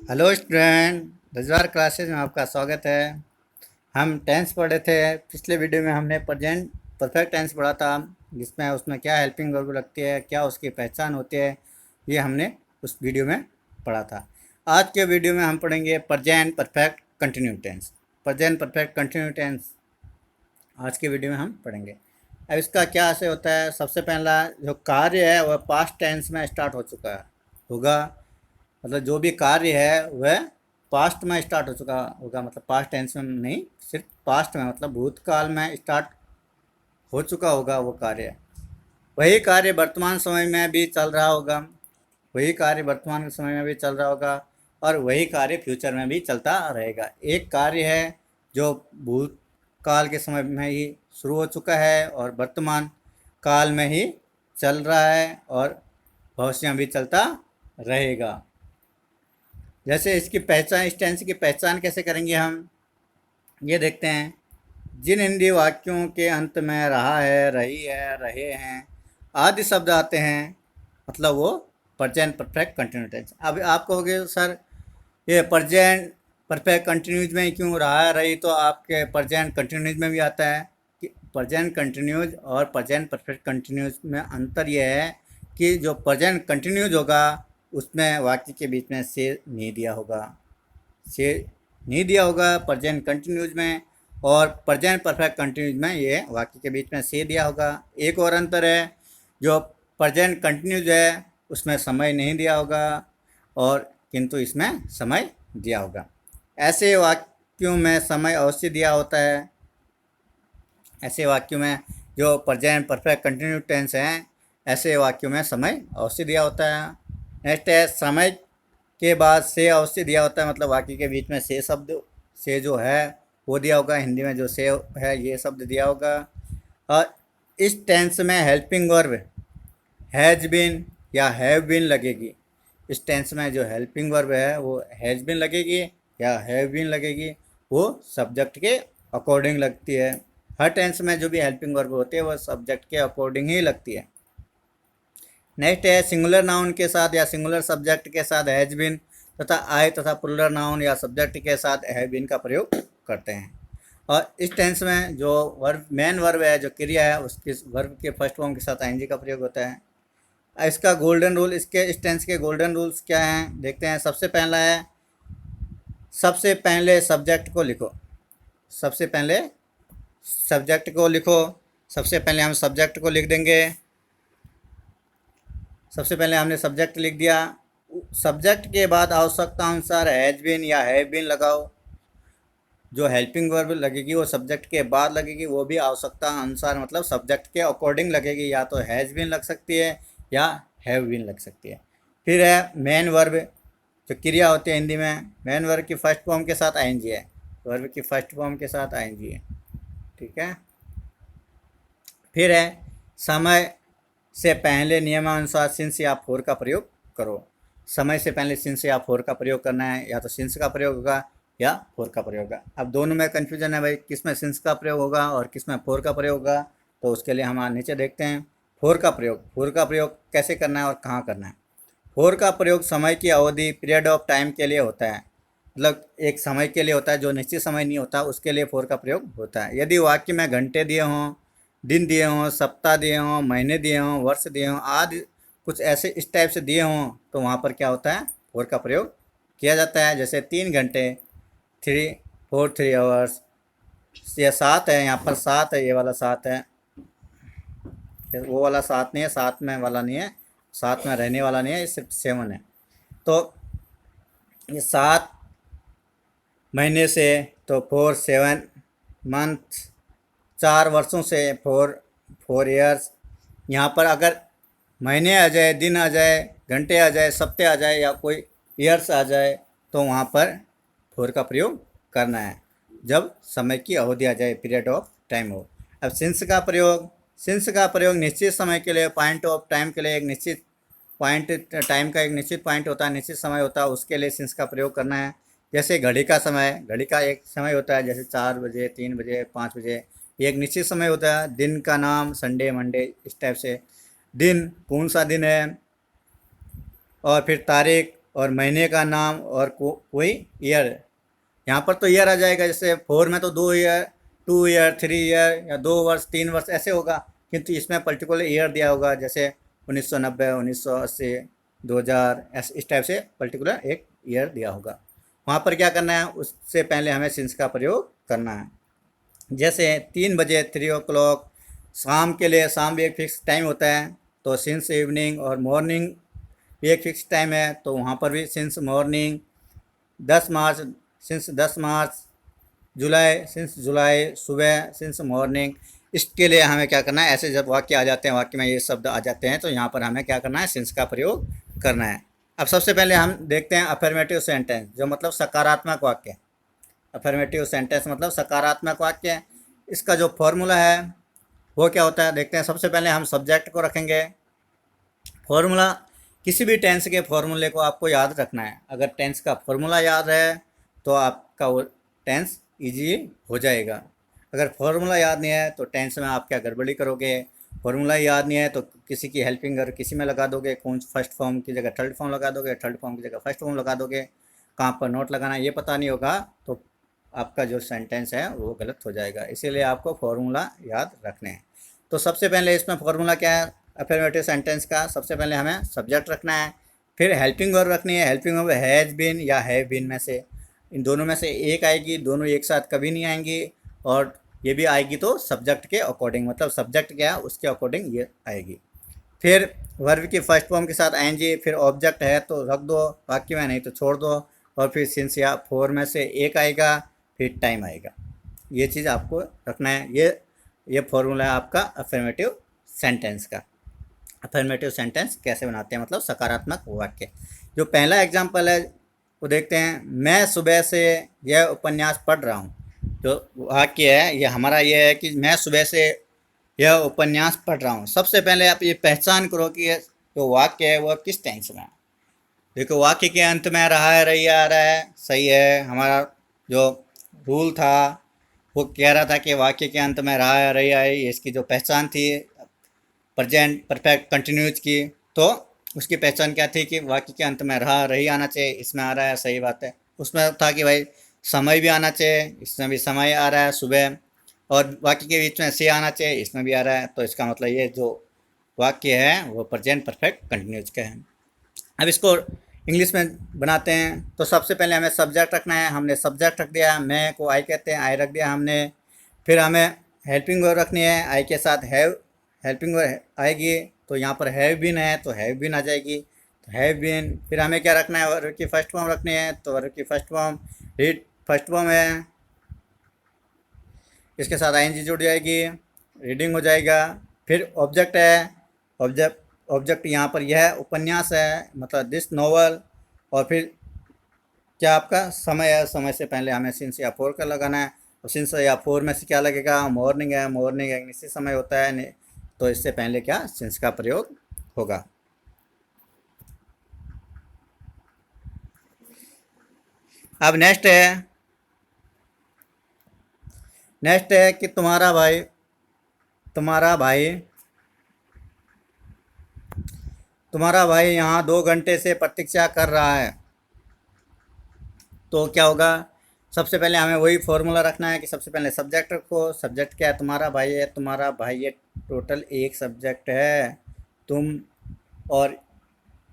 Hello student, Rajwar classes में आपका स्वागत है। हम टेंस पढ़े थे। पिछले वीडियो में हमने प्रेजेंट परफेक्ट टेंस पढ़ा था, जिसमें उसमें क्या हेल्पिंग वर्ब लगती है, क्या उसकी पहचान होती है, ये हमने उस वीडियो में पढ़ा था। आज के वीडियो में हम पढ़ेंगे present perfect continue tense. Present perfect continue tense आज के वीडियो में हम पढ़ेंगे। अब इसका क्या ऐसे होता है, सबसे पहला जो कार्य है वह पास्ट टेंस में स्टार्ट हो चुका है होगा। मतलब जो भी कार्य है वह पास्ट में स्टार्ट हो चुका होगा, मतलब पास्ट टेंस में नहीं, सिर्फ पास्ट में, मतलब भूतकाल में स्टार्ट हो चुका होगा वो कार्य। वही कार्य वर्तमान समय में भी चल रहा होगा, वही कार्य वर्तमान समय में भी चल रहा होगा, और वही कार्य फ्यूचर में भी चलता रहेगा। एक कार्य है जो भूतकाल के समय में ही शुरू हो चुका है और वर्तमान काल में ही चल रहा है और भविष्य में भी चलता रहेगा। जैसे इसकी पहचान, इस टेंस की पहचान कैसे करेंगे हम, ये देखते हैं। जिन हिंदी वाक्यों के अंत में रहा है, रही है, रहे हैं आदि शब्द आते हैं, मतलब वो प्रेजेंट परफेक्ट कंटिन्यू टेंस। अब आप कहोगे सर ये प्रेजेंट परफेक्ट कंटिन्यूज में ही क्यों रहा है, रही तो आपके प्रेजेंट कंटिन्यूज में भी आता है। कि प्रेजेंट कंटिन्यूज और प्रेजेंट परफेक्ट कंटिन्यूज में अंतर यह है कि जो प्रेजेंट कंटिन्यूज होगा उसमें वाक्य के बीच में से नहीं दिया होगा, से नहीं दिया होगा प्रेजेंट कंटिन्यूज में, और प्रेजेंट परफेक्ट कंटिन्यूज में ये वाक्य के बीच में से दिया होगा। एक और अंतर है, जो प्रेजेंट कंटिन्यूज है उसमें समय नहीं दिया होगा, और किंतु इसमें समय दिया होगा। ऐसे वाक्यों में समय अवश्य दिया होता है। ऐसे वाक्यों में जो प्रेजेंट परफेक्ट कंटिन्यू टेंस हैं, ऐसे वाक्यों में समय अवश्य दिया होता है। नेक्स्ट है, समय के बाद से अवश्य दिया होता है, मतलब वाक्य के बीच में से शब्द, से जो है वो दिया होगा। हिंदी में जो से है ये शब्द दिया होगा। और इस टेंस में हेल्पिंग वर्ब हैज़ बीन या हैव बीन लगेगी। इस टेंस में जो हेल्पिंग वर्ब है वो हैज़ बीन लगेगी या हैव बीन लगेगी, वो सब्जेक्ट के अकॉर्डिंग लगती है। हर टेंस में जो भी हेल्पिंग वर्ब होती है वो सब्जेक्ट के अकॉर्डिंग ही लगती है। नेक्स्ट है, सिंगुलर नाउन के साथ या सिंगुलर सब्जेक्ट के साथ हैज बीन तथा आई तथा प्लुरल नाउन या सब्जेक्ट के साथ हैव बीन का प्रयोग करते हैं। और इस टेंस में जो वर्ब, मेन वर्ब है, जो क्रिया है, उसके वर्ब के फर्स्ट फॉर्म के साथ आईएनजी का प्रयोग होता है। इसका गोल्डन रूल, इसके इस टेंस के गोल्डन रूल्स क्या हैं देखते हैं। सबसे पहला है, सबसे पहले सब्जेक्ट को लिखो। सबसे पहले सब्जेक्ट को लिखो। सबसे पहले हम सब्जेक्ट को लिख देंगे। सबसे पहले हमने सब्जेक्ट लिख दिया। सब्जेक्ट के बाद आवश्यकता अनुसार हैज बीन या हैव बीन लगाओ। जो हेल्पिंग वर्ब लगेगी वो सब्जेक्ट के बाद लगेगी, वो भी आवश्यकता अनुसार, मतलब सब्जेक्ट के अकॉर्डिंग लगेगी। या तो हैज बीन लग सकती है या हैव बीन लग सकती है। फिर है मेन वर्ब, जो क्रिया होती है हिंदी में। मेन वर्ब की फर्स्ट फॉर्म के साथ आईएनजी है, वर्ब की फर्स्ट फॉर्म के साथ आईएनजी है, ठीक है। फिर है, समय से पहले नियमानुसार सिंस या फोर का प्रयोग करो। समय से पहले सिंस या फोर का प्रयोग करना है, या तो सिंस का प्रयोग होगा या फोर का प्रयोग होगा। अब दोनों में कन्फ्यूजन है भाई, किस में सिंस का प्रयोग होगा और किस में फोर का प्रयोग होगा। तो उसके लिए हम नीचे देखते हैं फोर का प्रयोग। फोर का प्रयोग कैसे करना है और कहाँ करना है। फोर का प्रयोग समय की अवधि, पीरियड ऑफ टाइम के लिए होता है। मतलब एक समय के लिए होता है, जो निश्चित समय नहीं होता उसके लिए फोर का प्रयोग होता है। यदि वाक्य में घंटे दिए हों, दिन दिए हों, सप्ताह दिए हों, महीने दिए हों, वर्ष दिए हों आदि कुछ ऐसे इस टाइप से दिए हों, तो वहाँ पर क्या होता है, फोर का प्रयोग किया जाता है। जैसे 3 घंटे, 3 या 7 है, यहाँ पर 7 है, ये वाला 7 है, वो वाला 7 नहीं है, 7 में वाला नहीं है, 7 में रहने वाला नहीं है, ये सिर्फ 7 है। तो ये 7 महीने से, तो 4 7 मंथ, 4 वर्षों से, 4 ईयर्स। यहाँ पर अगर महीने आ जाए, दिन आ जाए, घंटे आ जाए, सप्ते आ जाए, या कोई ईयर्स आ जाए, तो वहाँ पर फोर का प्रयोग करना है, जब समय की अवधि आ जाए, पीरियड ऑफ टाइम हो। अब सिंस का प्रयोग, सिंस का प्रयोग निश्चित समय के लिए, पॉइंट ऑफ टाइम के लिए, एक निश्चित पॉइंट, टाइम का एक निश्चित पॉइंट होता है, निश्चित समय होता है, उसके लिए सिंस का प्रयोग करना है। जैसे घड़ी का समय, घड़ी का एक समय होता है, जैसे 4 बजे, 3 बजे, 5 बजे, ये एक निश्चित समय होता है। दिन का नाम संडे, मंडे, इस टाइप से। दिन, कौन सा दिन है, और फिर तारीख, और महीने का नाम और कोई ईयर। यहाँ पर तो ईयर आ जाएगा, जैसे 4 में तो 2 ईयर, 2 ईयर, 3 ईयर या 2 वर्ष, 3 वर्ष ऐसे होगा। किंतु इसमें पर्टिकुलर ईयर दिया होगा, जैसे 1990, 1980, 2000, ऐसे इस टाइप से पर्टिकुलर एक ईयर दिया होगा। वहाँ पर क्या करना है, उससे पहले हमें सिंस का प्रयोग करना है। जैसे 3 बजे, 3 o'clock, शाम के लिए शाम भी एक फिक्स टाइम होता है, तो सिंस इवनिंग। और मॉर्निंग भी एक फिक्स टाइम है, तो वहाँ पर भी सिंस मॉर्निंग। 10 मार्च, सिंस 10 मार्च। जुलाई, सिंस जुलाई सुबह, सिंस मॉर्निंग। इसके लिए हमें क्या करना है, ऐसे जब वाक्य आ जाते हैं, वाक्य में ये शब्द आ जाते हैं, तो यहाँ पर हमें क्या करना है, सिंस का प्रयोग करना है। अब सबसे पहले हम देखते हैं अफर्मेटिव सेंटेंस, जो मतलब सकारात्मक वाक्य। अफर्मेटिव सेंटेंस मतलब सकारात्मक वाक्य। इसका जो फॉर्मूला है वो क्या होता है, देखते हैं। सबसे पहले हम सब्जेक्ट को रखेंगे। फॉर्मूला, किसी भी टेंस के फॉर्मूले को आपको याद रखना है। अगर टेंस का फॉर्मूला याद है तो आपका वो टेंस ईजी हो जाएगा। अगर फॉर्मूला याद नहीं है तो टेंस में आप क्या गड़बड़ी करोगे। फॉर्मूला याद नहीं है तो किसी की हेल्पिंग अगर किसी में लगा दोगे, कौन फर्स्ट फॉर्म की जगह थर्ड फॉर्म लगा दोगे, थर्ड फॉर्म की जगह फर्स्ट फॉर्म लगा दोगे, कहाँ पर नोट लगाना है ये पता नहीं होगा, तो आपका जो सेंटेंस है वो गलत हो जाएगा। इसीलिए आपको फॉर्मूला याद रखने हैं। तो सबसे पहले इसमें फॉर्मूला क्या है अफर्मेटिव सेंटेंस का, सबसे पहले हमें सब्जेक्ट रखना है, फिर हेल्पिंग वर्ब रखनी है। हेल्पिंग वर्ब हैज़ बीन या हैव बीन में से, इन दोनों में से एक आएगी, दोनों एक साथ कभी नहीं आएंगी। और ये भी आएगी तो सब्जेक्ट के अकॉर्डिंग, मतलब सब्जेक्ट क्या है उसके अकॉर्डिंग ये आएगी। फिर वर्ब की फर्स्ट फॉर्म के साथ आएंगी, फिर ऑब्जेक्ट है तो रख दो वाक्य में, नहीं तो छोड़ दो। और फिर सिंस या फोर में से एक आएगा, फिर टाइम आएगा। ये चीज़ आपको रखना है। ये फॉर्मूला है आपका अफर्मेटिव सेंटेंस का। अफर्मेटिव सेंटेंस कैसे बनाते हैं, मतलब सकारात्मक वाक्य। जो पहला एग्जाम्पल है वो देखते हैं। मैं सुबह से यह उपन्यास पढ़ रहा हूँ। जो वाक्य है ये हमारा ये है कि मैं सुबह से यह उपन्यास पढ़ रहा हूँ। सबसे पहले आप ये पहचान करो कि ये जो वाक्य है वो किस टेंस में है। देखो वाक्य के अंत में रहा है, रही आ रहा है, सही है। हमारा जो रूल था वो कह रहा था कि वाक्य के अंत में रहा है, रही आई, इसकी जो पहचान थी प्रेजेंट परफेक्ट कंटिन्यूज की, तो उसकी पहचान क्या थी कि वाक्य के अंत में रहा, रही आना चाहिए, इसमें आ रहा है, सही बात है। उसमें था कि भाई समय भी आना चाहिए, इसमें भी समय आ रहा है सुबह। और वाक्य के बीच में से आना चाहिए, इसमें भी आ रहा है, तो इसका मतलब ये जो वाक्य है वो प्रेजेंट परफेक्ट कंटिन्यूज का है। अब इसको इंग्लिश में बनाते हैं। तो सबसे पहले हमें सब्जेक्ट रखना है। हमने सब्जेक्ट रख दिया, मैं को आई कहते हैं, आई रख दिया हमने। फिर हमें हेल्पिंग वर्ब रखनी है, आई के साथ हैव हेल्पिंग वर्ब आएगी, तो यहाँ पर हैव बीन है तो हैव बीन आ जाएगी, तो हैव बीन। फिर हमें क्या रखना है, वर्ब की फर्स्ट फॉर्म रखनी है, तो वर्ब की first form read first form है, इसके साथ आईएनजी जुड़ जाएगी, रीडिंग हो जाएगा। फिर ऑब्जेक्ट है, ऑब्जेक्ट यहाँ पर यह उपन्यास है, मतलब दिस नॉवल। और फिर क्या आपका समय है, समय से पहले हमें सिंस या फोर का लगाना है। और सिंस या फोर में से क्या लगेगा, मॉर्निंग है, मॉर्निंग एक निश्चित समय होता है, तो इससे पहले क्या सिंस का प्रयोग होगा। अब नेक्स्ट है कि तुम्हारा भाई तुम्हारा भाई यहाँ 2 घंटे से प्रतीक्षा कर रहा है। तो क्या होगा, सबसे पहले हमें वही फॉर्मूला रखना है कि सबसे पहले सब्जेक्ट रखो। सब्जेक्ट क्या है, तुम्हारा भाई है, तुम्हारा भाई ये टोटल एक सब्जेक्ट है। तुम और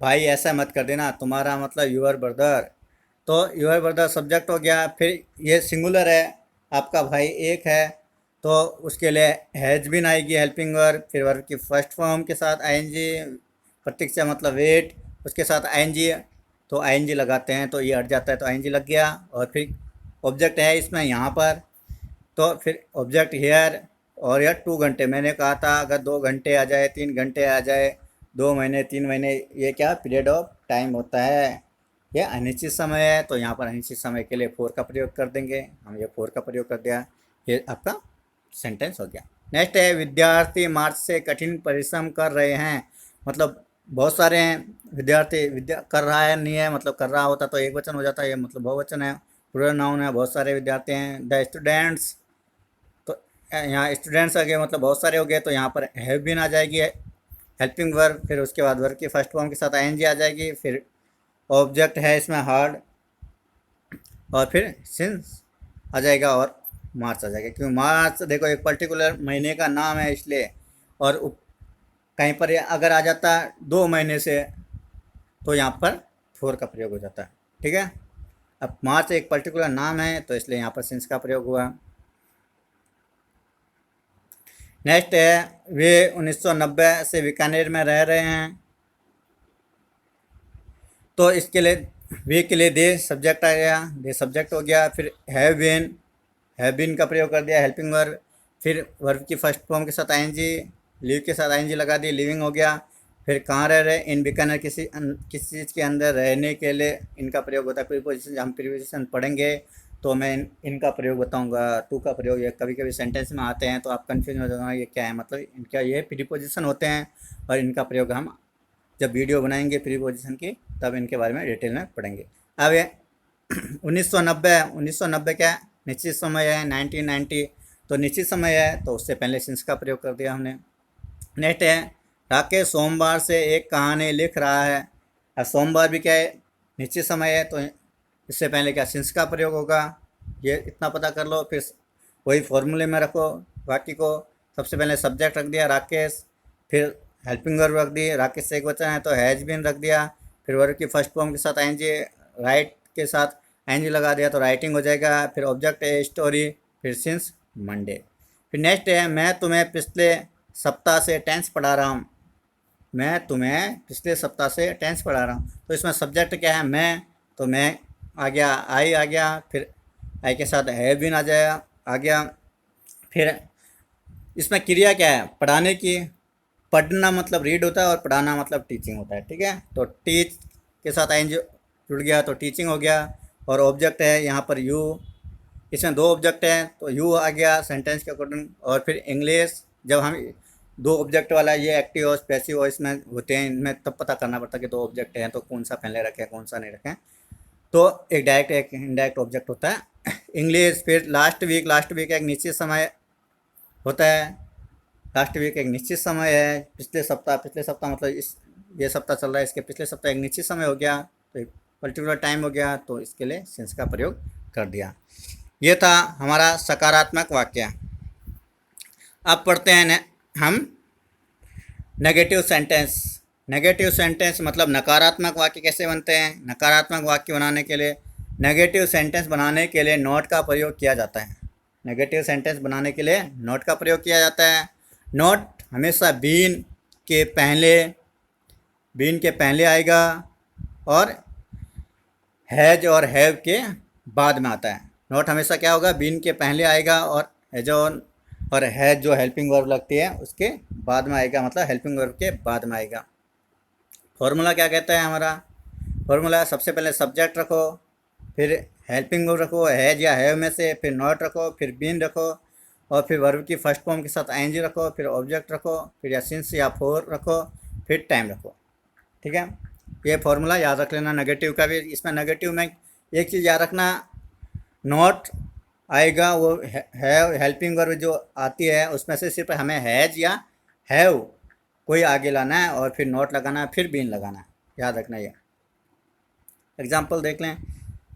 भाई ऐसा मत कर देना, तुम्हारा मतलब यूअर ब्रदर, तो यूअर ब्रदर सब्जेक्ट हो गया। फिर ये सिंगुलर है, आपका भाई एक है, तो उसके लिए हैज बीन आएगी हेल्पिंग वर्ब। फिर वर्ब की फर्स्ट फॉर्म के साथ आईएनजी, प्रतीक्षा मतलब वेट, उसके साथ आईएनजी, तो आईएनजी लगाते हैं तो ये हट जाता है, तो आईएनजी लग गया। और फिर ऑब्जेक्ट है इसमें यहाँ पर, तो फिर ऑब्जेक्ट हेयर। और यह 2 घंटे, मैंने कहा था अगर 2 घंटे आ जाए, 3 घंटे आ जाए, 2 महीने, 3 महीने, ये क्या पीरियड ऑफ टाइम होता है, यह अनिश्चित समय है। तो यहाँ पर अनिश्चित समय के लिए फोर का प्रयोग कर देंगे हम, ये फोर का प्रयोग कर दिया, ये आपका सेंटेंस हो गया। नेक्स्ट है विद्यार्थी मार्च से कठिन परिश्रम कर रहे हैं, मतलब बहुत सारे हैं विद्यार्थी। विद्या कर रहा है नहीं है, मतलब कर रहा होता तो एक वचन हो जाता है, ये मतलब बहुवचन है, प्लूरल नाउन है, बहुत सारे विद्यार्थी हैं। द स्टूडेंट्स, तो यहाँ स्टूडेंट्स आ गए, मतलब बहुत सारे हो गए, तो यहाँ पर हैव बीन आ जाएगी हेल्पिंग वर्ब। फिर उसके बाद वर्ब की फर्स्ट फॉर्म के साथ आईएनजी आ जाएगी। फिर ऑब्जेक्ट है इसमें हार्ड, और फिर सिंस आ जाएगा और मार्च आ जाएगा, क्योंकि मार्च देखो एक पर्टिकुलर महीने का नाम है इसलिए। और कहीं पर अगर आ जाता 2 महीने से तो यहाँ पर फोर का प्रयोग हो जाता है। ठीक है, अब मार्च एक पर्टिकुलर नाम है तो इसलिए यहाँ पर सिंस का प्रयोग हुआ। नेक्स्ट है वे 1990 से बीकानेर में रह रहे हैं, तो इसके लिए वे के लिए दे सब्जेक्ट आ गया, दे सब्जेक्ट हो गया। फिर हैव बीन का प्रयोग कर दिया हेल्पिंग वर्ब। फिर वर्ब की फर्स्ट फॉर्म के साथ आईएनजी, लिव के साथ आईएनजी लगा दी, लिविंग हो गया। फिर कहाँ रह रहे, इन बीकानेर, किसी चीज़ के अंदर रहने के लिए इनका प्रयोग होता है। प्रीपोजिशन, हम प्रीपोजिशन पढ़ेंगे तो मैं इनका प्रयोग बताऊंगा। टू का प्रयोग ये कभी कभी सेंटेंस में आते हैं तो आप कंफ्यूज हो जाओगे ये क्या है, मतलब इनका ये प्रीपोजिशन होते हैं और इनका प्रयोग हम जब वीडियो बनाएंगे प्रीपोजिशन की तब इनके बारे में डिटेल में पढ़ेंगे। अब ये 1990 क्या निश्चित समय है, 1990 तो निश्चित समय है तो उससे पहले सिंस का प्रयोग कर दिया हमने। नेक्स्ट है राकेश सोमवार से एक कहानी लिख रहा है। अब सोमवार भी क्या है, निश्चित समय है तो इससे पहले क्या सिंस का प्रयोग होगा, ये इतना पता कर लो। फिर वही फॉर्मूले में रखो वाक्य को, सबसे पहले सब्जेक्ट रख दिया राकेश, फिर हेल्पिंग वर्ब रख दी, राकेश से एक वचन है तो हैज बीन रख दिया। फिर वर्ब की फर्स्ट फॉर्म के साथ आईएनजी, राइट के साथ आईएनजी लगा दिया तो राइटिंग हो जाएगा। फिर ऑब्जेक्ट है स्टोरी, फिर सिंस मंडे। फिर नेक्स्ट है मैं तुम्हें पिछले सप्ताह से टेंस पढ़ा रहा हूँ। मैं तुम्हें पिछले सप्ताह से टेंस पढ़ा रहा हूँ, तो इसमें सब्जेक्ट क्या है मैं, तो मैं आ गया, आई आ गया, फिर आई के साथ हैव बीन आ जाएगा, आ गया। फिर इसमें क्रिया क्या है, पढ़ाने की। पढ़ना मतलब रीड होता है और पढ़ाना मतलब टीचिंग होता है। ठीक है, तो टीच के साथ आई जुड़ गया तो टीचिंग हो गया। और ऑब्जेक्ट है यहाँ पर यू, इसमें दो ऑब्जेक्ट हैं तो यू आ गया सेंटेंस के अकॉर्डिंग। और फिर इंग्लिश, जब हम दो ऑब्जेक्ट वाला ये एक्टिव और पैसिव वॉइस में होते हैं, इनमें तब पता करना पड़ता है कि दो ऑब्जेक्ट हैं तो कौन सा पहले रखें कौन सा नहीं रखें। तो एक डायरेक्ट एक इनडायरेक्ट ऑब्जेक्ट होता है इंग्लिश। फिर लास्ट वीक एक निश्चित समय होता है, लास्ट वीक एक निश्चित समय है। पिछले सप्ताह मतलब ये सप्ताह चल रहा है, इसके पिछले सप्ताह एक निश्चित समय हो गया तो एक पर्टिकुलर टाइम हो गया, तो इसके लिए सिंस का प्रयोग कर दिया। ये था हमारा सकारात्मक वाक्य। अब पढ़ते हैं हम नेगेटिव सेंटेंस। नेगेटिव सेंटेंस मतलब नकारात्मक वाक्य कैसे बनते हैं। नकारात्मक वाक्य बनाने के लिए, नेगेटिव सेंटेंस बनाने के लिए नॉट का प्रयोग किया जाता है। नेगेटिव सेंटेंस बनाने के लिए नॉट का प्रयोग किया जाता है। नॉट हमेशा बीन के पहले आएगा और हैज और हैव के बाद में आता है। नॉट हमेशा क्या होगा, बीन के पहले आएगा और हैज और हैज जो हेल्पिंग वर्ब लगती है उसके बाद में आएगा, मतलब हेल्पिंग वर्ब के बाद में आएगा। फॉर्मूला क्या कहता है हमारा, फॉर्मूला सबसे पहले सब्जेक्ट रखो, फिर हेल्पिंग वर्ब रखो हैज या हैव में से, फिर नॉट रखो, फिर बीन रखो, और फिर वर्ब की फर्स्ट फॉर्म के साथ आईएनजी रखो, फिर ऑब्जेक्ट रखो, फिर या सिंस या फोर रखो, फिर टाइम रखो। ठीक है, ये फॉर्मूला याद रख लेना नेगेटिव का भी। इसमें नेगेटिव में एक चीज़ याद रखना, नॉट आएगा वो हैव हेल्पिंग वर्ब जो आती है उसमें से सिर्फ हमें हैज या हैव कोई आगे लाना है और फिर नॉट लगाना है, फिर बीन लगाना है, याद रखना ये। एग्जाम्पल देख लें,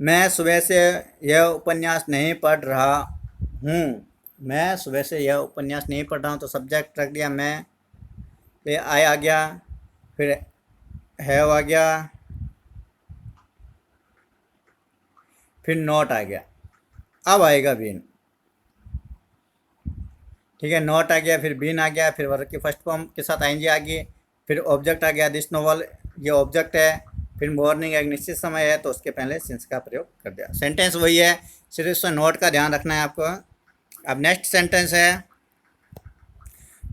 मैं सुबह से यह उपन्यास नहीं पढ़ रहा हूँ। मैं सुबह से यह उपन्यास नहीं पढ़ रहा हूँ तो सब्जेक्ट रख दिया मैं, फिर आई आ गया, फिर हैव आ गया, फिर नॉट आ गया, अब आएगा बीन। ठीक है, नॉट आ गया, फिर बीन आ गया, फिर वर्ब की फर्स्ट फॉर्म के साथ आईएनजी आ गई, फिर ऑब्जेक्ट आ गया, दिस नोवेल ये ऑब्जेक्ट है, फिर मॉर्निंग एक निश्चित समय है तो उसके पहले सिंस का प्रयोग कर दिया। सेंटेंस वही है, सिर्फ उसमें नोट का ध्यान रखना है आपको। अब नेक्स्ट सेंटेंस है,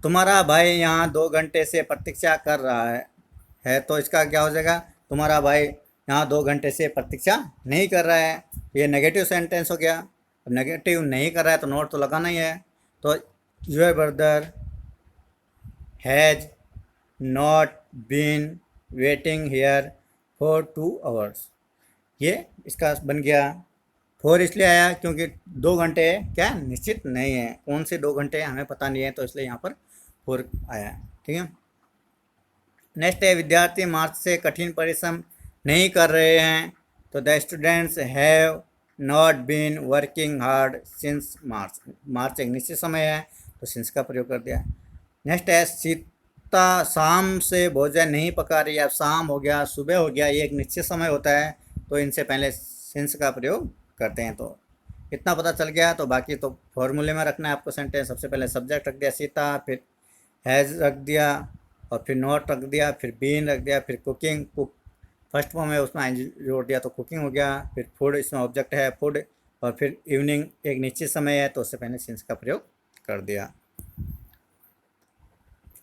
तुम्हारा भाई यहाँ 2 घंटे से प्रतीक्षा कर रहा है तो इसका क्या हो जाएगा, तुम्हारा भाई यहाँ 2 घंटे से प्रतीक्षा नहीं कर रहा है, ये नेगेटिव सेंटेंस हो गया। अब नेगेटिव नहीं कर रहा है तो नोट तो लगाना ही है, तो your brother has not been waiting here for 2 hours, ये इसका बन गया। 4 इसलिए आया क्योंकि 2 घंटे क्या निश्चित नहीं है, कौन से 2 घंटे हमें पता नहीं है तो इसलिए यहाँ पर 4 आया है। ठीक है, नेक्स्ट है विद्यार्थी मार्च से कठिन परिश्रम नहीं कर रहे हैं, तो the students have not been working hard since March. मार्च एक निश्चित समय है तो सिंस का प्रयोग कर दिया। नेक्स्ट है सीता शाम से भोजन नहीं पका रही है। अब शाम हो गया, सुबह हो गया, ये एक निश्चित समय होता है, तो इनसे पहले सिंस का प्रयोग करते हैं। तो इतना पता चल गया। तो बाकी तो फॉर्मूले में रखना है आपको सेंटेंस। सबसे पहले सब्जेक्ट रख दिया सीता, फिर हैज़ रख दिया, और फिर नॉट रख दिया, फिर बीन रख दिया, फिर कुकिंग, कुक फर्स्ट फॉर्म है उसमें आई जोड़ दिया तो कुकिंग हो गया। फिर फूड, इसमें ऑब्जेक्ट है फूड, और फिर इवनिंग एक निश्चित समय है तो उससे पहले सिंस का प्रयोग कर दिया।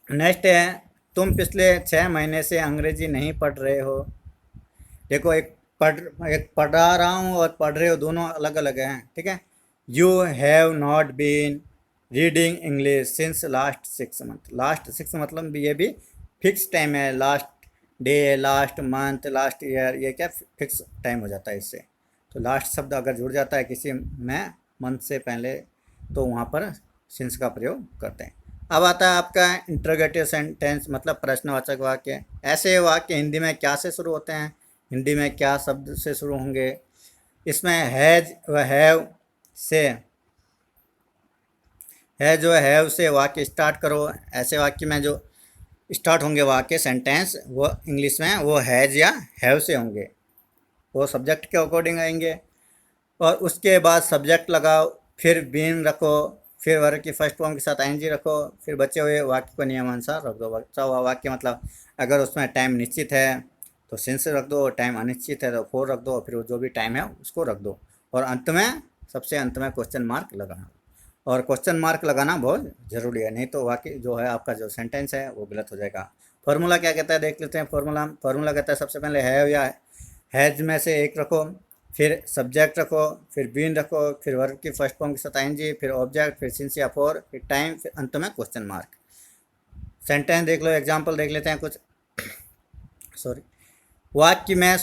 नेक्स्ट है तुम पिछले 6 महीने से अंग्रेजी नहीं पढ़ रहे हो। देखो, एक पढ़ा रहा हूँ और पढ़ रहे हो, दोनों अलग अलग हैं, ठीक है। You have not been reading English since last 6 month. Last 6 मतलब ये भी फिक्स टाइम है। Last day, last month, last year, ये क्या फिक्स टाइम हो जाता है इससे। तो लास्ट शब्द अगर जुड़ जाता है किसी में मंथ से पहले तो वहाँ पर सिंस का प्रयोग करते हैं। अब आता है आपका इंट्रोगेटिव सेंटेंस, मतलब प्रश्नवाचक वाक्य। ऐसे वाक्य हिंदी में क्या से शुरू होते हैं, हिंदी में क्या शब्द से शुरू होंगे। इसमें हैज व हैव से, है जो हैव से वाक्य स्टार्ट करो। ऐसे वाक्य में जो स्टार्ट होंगे वाक्य सेंटेंस वो इंग्लिश में वो हैज या हैव से होंगे, वो सब्जेक्ट के अकॉर्डिंग आएंगे। और उसके बाद सब्जेक्ट लगाओ, फिर बीन रखो, फिर वर्ग की फर्स्ट फॉर्म के साथ आईएनजी रखो, फिर बचे हुए वाक्य को नियमानुसार रख दो। बचा हुआ वाक्य मतलब अगर उसमें टाइम निश्चित है तो सिंस रख दो, टाइम अनिश्चित है तो फोर रख दो, फिर जो भी टाइम है उसको रख दो, और अंत में, सबसे अंत में क्वेश्चन मार्क लगाना। और क्वेश्चन मार्क लगाना बहुत ज़रूरी है, नहीं तो वाक्य जो है आपका जो सेंटेंस है वो गलत हो जाएगा। फॉर्मूला क्या कहता है देख लेते हैं। फॉर्मूला कहता है सबसे पहले हैव या हैज में से एक रखो, फिर सब्जेक्ट रखो, फिर बीन रखो, फिर वर्ब की फर्स्ट फॉर्म के साथ आईएनजी, फिर ऑब्जेक्ट, फिर सिंस या फॉर, फिर टाइम, फिर अंत में क्वेश्चन मार्क। सेंटेंस देख लो, एग्जांपल देख लेते हैं कुछ। सॉरी, वाक्य में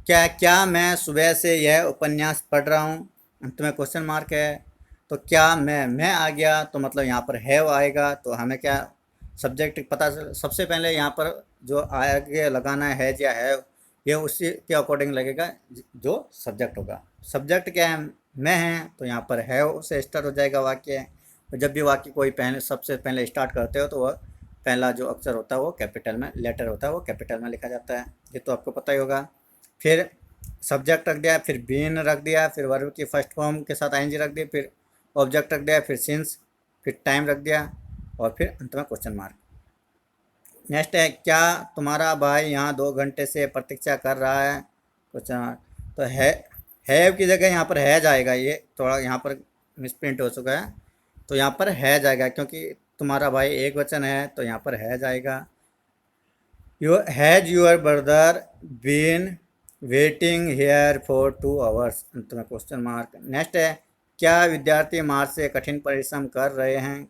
क्या मैं सुबह से यह उपन्यास पढ़ रहा हूँ, अंत में क्वेश्चन मार्क है। तो क्या मैं आ गया तो मतलब यहाँ पर हैव आएगा, तो हमें क्या सब्जेक्ट पता चल। सबसे पहले यहाँ पर जो आगे लगाना है हैज या हैव, ये उसी के अकॉर्डिंग लगेगा जो सब्जेक्ट होगा। सब्जेक्ट क्या है, मैं है, तो यहाँ पर हैव से स्टार्ट हो जाएगा वाक्य। और जब भी वाक्य कोई पहले सबसे पहले स्टार्ट करते हो तो वह पहला जो अक्षर होता है वो कैपिटल में, लेटर होता है वो कैपिटल में लिखा जाता है, ये तो आपको पता ही होगा। फिर सब्जेक्ट रख दिया, फिर बीन रख दिया, फिर वर्ब की फर्स्ट फॉर्म के साथ आईएनजी रख दी, फिर ऑब्जेक्ट रख दिया, फिर सिंस, फिर टाइम रख दिया, और फिर अंत में क्वेश्चन मार्क। नेक्स्ट है क्या तुम्हारा भाई यहाँ 2 घंटे से प्रतीक्षा कर रहा है, क्वेश्चन मार्क। तो हैव की जगह यहाँ पर है जाएगा, ये थोड़ा यहाँ पर मिसप्रिंट हो चुका है, तो यहाँ पर है जाएगा क्योंकि तुम्हारा भाई एक वचन है, तो यहाँ पर है जाएगा। Has your brother been waiting here for 2 hours, अंत में क्वेश्चन मार्क। नेक्स्ट है क्या विद्यार्थी मार्च से कठिन परिश्रम कर रहे हैं,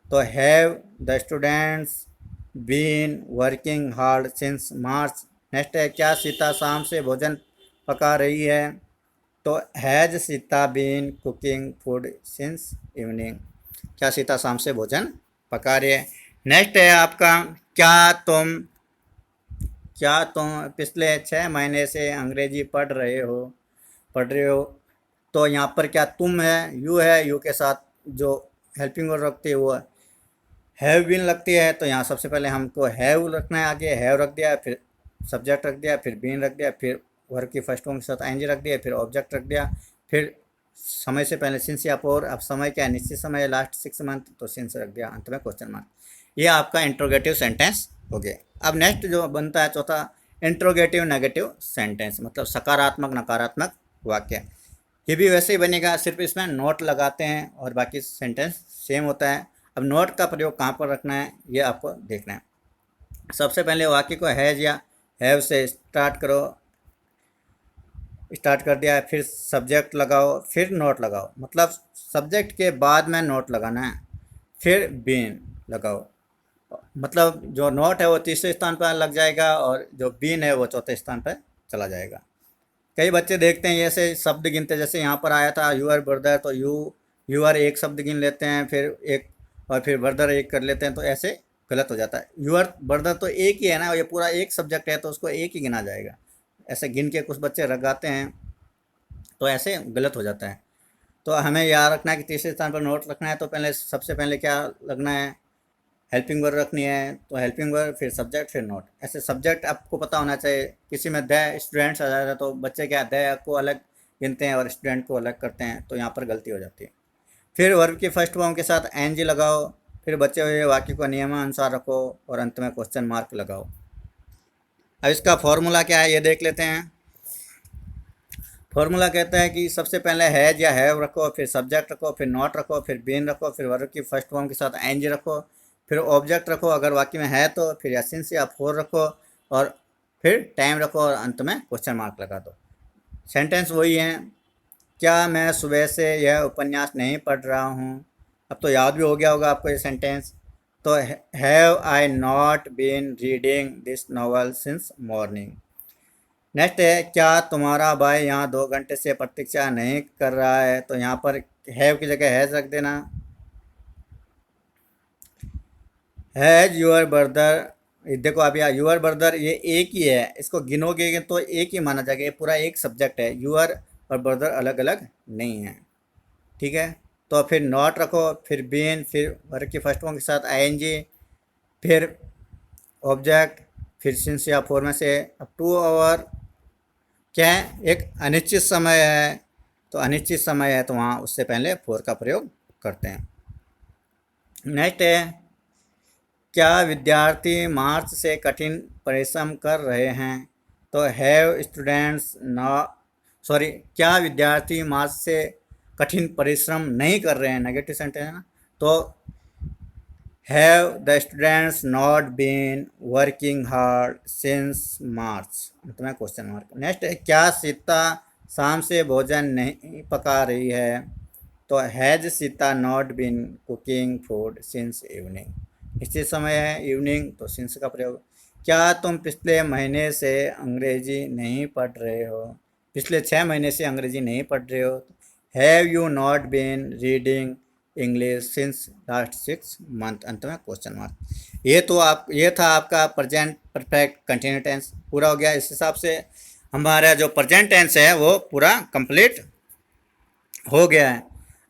तो have the students been working hard since March. Next है क्या सीता शाम से भोजन पका रही है, तो has Sita been cooking food since evening. क्या सीता शाम से भोजन पका रही है। नेक्स्ट है आपका क्या तुम पिछले 6 महीने से अंग्रेजी पढ़ रहे हो। तो यहाँ पर क्या तुम है, यू के साथ जो हेल्पिंग वर्ब रखती है वो हैव बीन लगती है, तो यहाँ सबसे पहले हमको हैव रखना है, आगे हैव रख दिया, फिर सब्जेक्ट रख दिया, फिर बीन रख दिया, फिर वर्ब की फर्स्ट फॉर्म के साथ आईएनजी रख दिया, फिर ऑब्जेक्ट रख दिया, फिर समय से पहले सिंस या फोर। अब समय क्या है, निश्चित समय है, लास्ट 6 मंथ, तो सिंस रख दिया, अंत में क्वेश्चन मार्क। ये आपका इंट्रोगेटिव सेंटेंस हो गया। अब नेक्स्ट जो बनता है चौथा, इंट्रोगेटिव नेगेटिव सेंटेंस, मतलब सकारात्मक नकारात्मक वाक्य। ये भी वैसे ही बनेगा, सिर्फ इसमें नोट लगाते हैं और बाकी सेंटेंस सेम होता है। अब नोट का प्रयोग कहाँ पर रखना है ये आपको देखना है। सबसे पहले वाक्य को हैज या हैव से स्टार्ट कर दिया है, फिर सब्जेक्ट लगाओ, फिर नोट लगाओ, मतलब सब्जेक्ट के बाद में नोट लगाना है, फिर बीन लगाओ, मतलब जो नोट है वो तीसरे स्थान पर लग जाएगा और जो बीन है वो चौथे स्थान पर चला जाएगा। कई बच्चे देखते हैं ऐसे शब्द गिनते, जैसे यहाँ पर आया था यूआर ब्रदर, तो यू आर एक शब्द गिन लेते हैं, फिर एक और फिर ब्रदर एक कर लेते हैं, तो ऐसे गलत हो जाता है। यूअर ब्रदर तो एक ही है ना, ये पूरा एक सब्जेक्ट है तो उसको एक ही गिना जाएगा। ऐसे गिन के कुछ बच्चे लगाते हैं तो ऐसे गलत हो जाता है। तो हमें याद रखना है कि तीसरे स्थान पर नोट रखना है तो पहले सबसे पहले क्या लगना है, हेल्पिंग वर्ब रखनी है। तो हेल्पिंग वर्ब फिर सब्जेक्ट फिर नोट। ऐसे सब्जेक्ट आपको पता होना चाहिए। किसी में द स्टूडेंट्स आ जाता है तो बच्चे क्या द को अलग गिनते हैं और स्टूडेंट को अलग करते हैं, तो यहाँ पर गलती हो जाती है। फिर वर्ब की फर्स्ट फॉर्म के साथ एन जी लगाओ, फिर बचे हुए वाक्य को नियमानुसार रखो और अंत में क्वेश्चन मार्क लगाओ। अब इसका फॉर्मूला क्या है ये देख लेते हैं। फॉर्मूला कहता है कि सबसे पहले हैज या हैव रखो, फिर सब्जेक्ट रखो, फिर नॉट रखो, फिर बीन रखो, फिर वर्ब की फर्स्ट फॉर्म के साथ एन जी रखो, फिर ऑब्जेक्ट रखो अगर वाक्य में है तो, फिर या सिंस या फोर रखो और फिर टाइम रखो और अंत में क्वेश्चन मार्क लगा दो। सेंटेंस वही है। क्या मैं सुबह से यह उपन्यास नहीं पढ़ रहा हूँ? अब तो याद भी हो गया होगा आपको ये सेंटेंस। तो have I not been reading this novel since morning. Next है, क्या तुम्हारा भाई यहाँ 2 घंटे से प्रतीक्षा नहीं कर रहा है? तो यहाँ पर हैव की जगह हैज रख देना। हैज यूअर ब्रदर, देखो आप यहाँ यूअर ब्रदर ये एक ही है, इसको गिनोगे तो एक ही माना जाएगा। ये पूरा एक सब्जेक्ट है, यूअर और ब्रदर अलग अलग नहीं है। ठीक है, तो फिर नॉट रखो, फिर बीन, फिर वर्ब की फर्स्ट फॉर्म के साथ आईएनजी, फिर ऑब्जेक्ट, फिर सिंस या फोर में से। अब 2 आवर क्या है, एक अनिश्चित समय है, तो अनिश्चित समय है तो वहाँ उससे पहले फोर का प्रयोग करते हैं। नेक्स्ट है, क्या विद्यार्थी मार्च से कठिन परिश्रम कर रहे हैं? तो हैव स्टूडेंट्स क्या विद्यार्थी मार्च से कठिन परिश्रम नहीं कर रहे हैं, नेगेटिव सेंटेंस है ना। तो have the students not been working hard since March, तुम्हें क्वेश्चन मार्क। नेक्स्ट है, क्या सीता शाम से भोजन नहीं पका रही है? तो has Sita not been cooking food since evening, निश्चित समय है इवनिंग तो सिंस का प्रयोग। क्या तुम पिछले महीने से अंग्रेजी नहीं पढ़ रहे हो? पिछले 6 महीने से अंग्रेजी नहीं पढ़ रहे हो। Have you not been reading English since last 6 month, अंत में क्वेश्चन मार्क। ये था आपका प्रेजेंट परफेक्ट कंटिन्यू टेंस पूरा हो गया। इस हिसाब से हमारा जो प्रेजेंट टेंस है वो पूरा कंप्लीट हो गया है।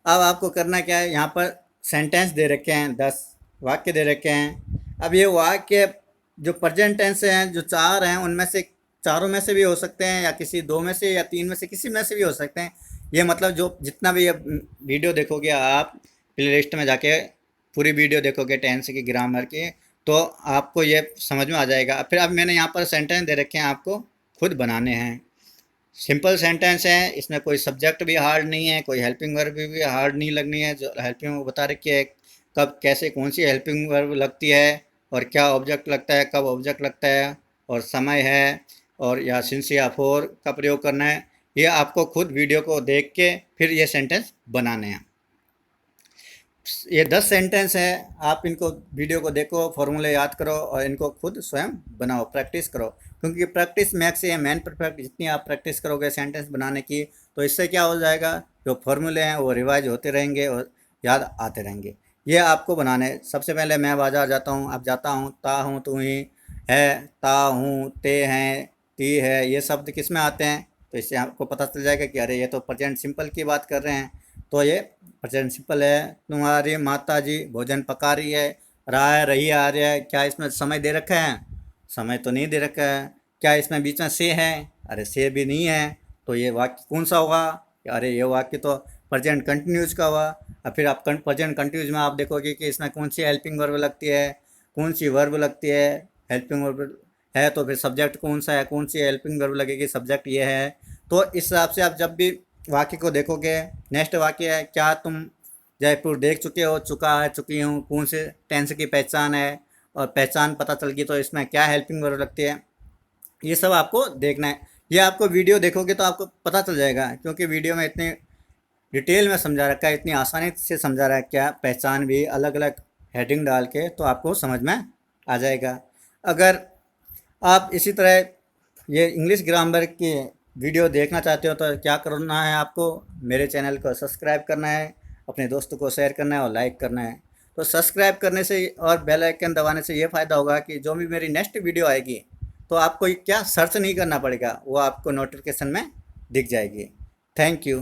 अब आपको करना क्या है, यहाँ पर सेंटेंस दे रखे हैं, 10 वाक्य दे रखे हैं। अब ये वाक्य जो प्रेजेंट टेंस हैं जो 4 हैं उनमें से चारों में से भी हो सकते हैं या किसी 2 में से या 3 में से किसी में से भी हो सकते हैं। ये मतलब जो जितना भी ये वीडियो देखोगे आप प्ले लिस्ट में जाके पूरी वीडियो देखोगे टेंस की ग्रामर की, तो आपको ये समझ में आ जाएगा। फिर अब मैंने यहाँ पर सेंटेंस दे रखे हैं, आपको खुद बनाने हैं। सिंपल सेंटेंस है, इसमें कोई सब्जेक्ट भी हार्ड नहीं है, कोई हेल्पिंग वर्ब भी हार्ड नहीं लगनी है। जो हेल्पिंग वर्ब बता रखी है कब कैसे कौन सी हेल्पिंग वर्ब लगती है और क्या ऑब्जेक्ट लगता है, कब ऑब्जेक्ट लगता है और समय है और या सिंस या फोर का प्रयोग करना है। ये आपको खुद वीडियो को देख के फिर ये सेंटेंस बनाने हैं। ये 10 सेंटेंस है, आप इनको वीडियो को देखो, फॉर्मूले याद करो और इनको खुद स्वयं बनाओ, प्रैक्टिस करो। क्योंकि प्रैक्टिस मैक्स है मैन परफेक्ट। जितनी आप प्रैक्टिस करोगे सेंटेंस बनाने की तो इससे क्या हो जाएगा, जो फॉर्मूले हैं वो रिवाइज होते रहेंगे और याद आते रहेंगे। ये आपको बनाने, सबसे पहले मैं बाजार जाता हूँ, अब जाता हूँ, ता हूँ, तू ही है, ता हूँ, ते हैं, ती है, ये शब्द किस में आते हैं? तो इससे आपको पता चल जाएगा कि अरे ये तो प्रेजेंट सिंपल की बात कर रहे हैं। तो ये प्रेजेंट सिंपल है। तुम्हारी माता जी भोजन पका रही है, रही आ रही है, क्या इसमें समय दे रखा है? समय तो नहीं दे रखा है। क्या इसमें बीच में से है? अरे से भी नहीं है। तो ये वाक्य कौन सा होगा? अरे ये वाक्य तो प्रेजेंट कंटिन्यूज का हुआ। और फिर आप प्रेजेंट कंटिन्यूज में आप देखोगे कि इसमें कौन सी हेल्पिंग वर्ब लगती है, कौन सी वर्ब लगती है। हेल्पिंग वर्ब है तो फिर सब्जेक्ट कौन सा है, कौन सी हेल्पिंग वर्ब लगेगी, सब्जेक्ट ये है। तो इस हिसाब से आप जब भी वाक्य को देखोगे। नेक्स्ट वाक्य है, क्या तुम जयपुर देख चुके हो? चुका है, चुकी हूँ, कौन से टेंस की पहचान है और पहचान पता चल गई तो इसमें क्या हेल्पिंग वर्ब लगती है। ये सब आपको देखना है। ये आपको वीडियो देखोगे तो आपको पता चल जाएगा, क्योंकि वीडियो में इतनी डिटेल में समझा रखा है, इतनी आसानी से समझा रहा है। क्या पहचान भी अलग अलग हेडिंग डाल के तो आपको समझ में आ जाएगा। अगर आप इसी तरह ये इंग्लिश ग्रामर की वीडियो देखना चाहते हो तो क्या करना है, आपको मेरे चैनल को सब्सक्राइब करना है, अपने दोस्तों को शेयर करना है और लाइक करना है। तो सब्सक्राइब करने से और बेल आइकन दबाने से ये फ़ायदा होगा कि जो भी मेरी नेक्स्ट वीडियो आएगी तो आपको क्या सर्च नहीं करना पड़ेगा, वो आपको नोटिफिकेशन में दिख जाएगी। Thank you.